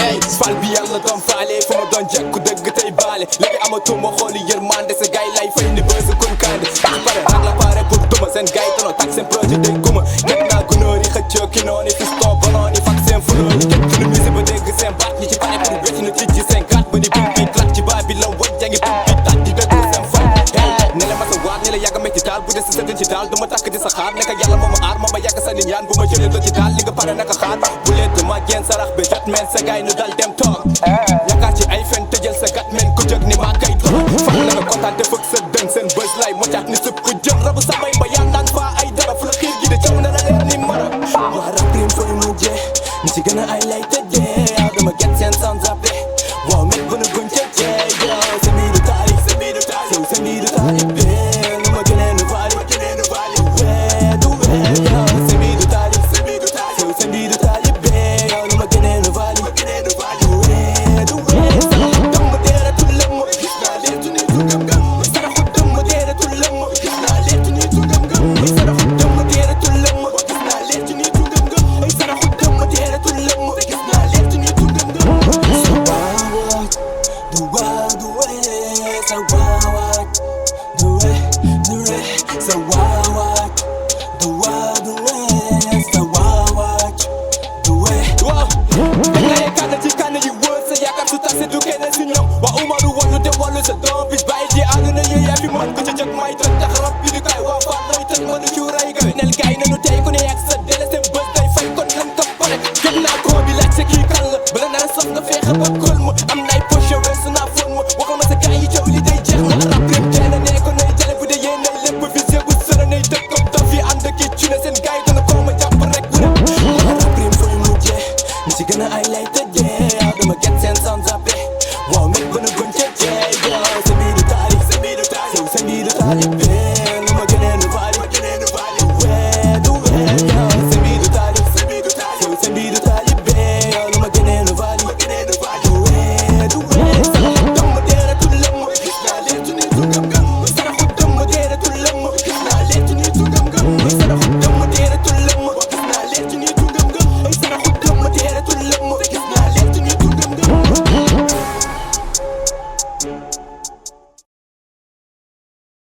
ey fal bi yàlla doon faale fu ma doon jekku dëgg tey baale léegi amatuma xooli yërmande sa gay lay fay ni bës kon kande pare rag la pare pour duma seen gay tono tak seen projet day guma nekk naa gunóor yi xëccoo ki nooni fiston bonoon yi fak seen fulóor yi képp fu nu misi ba dégg seen baat ñi ci pare pour wécc na tijji seen kat ba ni bum bi klak ci baa bi la waj jangi bum bi tat di dëgg seen fay ne la ma sa waat ne la yàgg metti daal bu dee si sëgën ci daal duma takk di sa xaar nekk yàlla moo ma aar moo ma yàgg sa ni ñaan bu ma jëlee do ci daal li nga pare naka xaar bu leet ma génn sarax bi jot men sa gay nu dal dem toog yaakaar ci ay fen tëjël sa gat men ku jóg ni maa kay toog fan la nga kontaan te fëgg sa dën seen bës lay mocaat ni sëpp ku jëm rabu sa bay ba yaan daan faa ay dara fu la xiir gi de caw na la leer ni mara waa rap rim fooy mujjee ni ci gën a ay lay tëjee yaa dama get seen sound zappé waaw met bu na guñ cëjee yow sa mbiiru taarif sa mbiiru taarif bee nu ma gënee nu vaali wee du wee yow sa mbiiru taarif sa mbiiru taarif bee yow nu ma gënee nu vaali wee du wee saraxu dëmm deeratul lëmm gis naa leetu ni tu gëm-gëm saraxu dëmm deeratul lëmm gis naa leetu ni tu gëm-gëm saraxu dëmm deeratul lëmm gis naa leetu ni tu gëm-gëm saraxu dëmm deeratul lëmm gis naa leetu ni tu gëm-gëm sa waawat du waaw du wee sa waawat du wee sa waawat du waaw du wee sa waawat du wee waaw dangay kànn ci kànn yi wër sa yaakaar su tase du kenn si ñoom waa umaru wallu te wallu sa doom bis bàyyi ji àdduna yi yaa fi mën ko ci jëg may toj tax rab bi di kay waa faat lay toj mënu ci ray ga nel gaay nanu tey ku ne yàgg sa dele seen bës day fay kon lan ko pare jot naa koo bi laaj sa kii kan la bala naa sof nga feexe ba kol mu am nay poche weesu naa fon mu waxal ma sa gaay yi coow li day jeex na rab rim teena nee ko nay jale bu dee yéen nay lépp visé bu sëra nay dëkk comme dof yi ànd ki ci ne seen gaay dana koo ma jàpp rek bu ne waa rab rim fooy mujjee ni ci gën a ay lay tëjee yaa dama get seen sound zappé waaw met ba na gon cëjee yow sa mbiiru taarif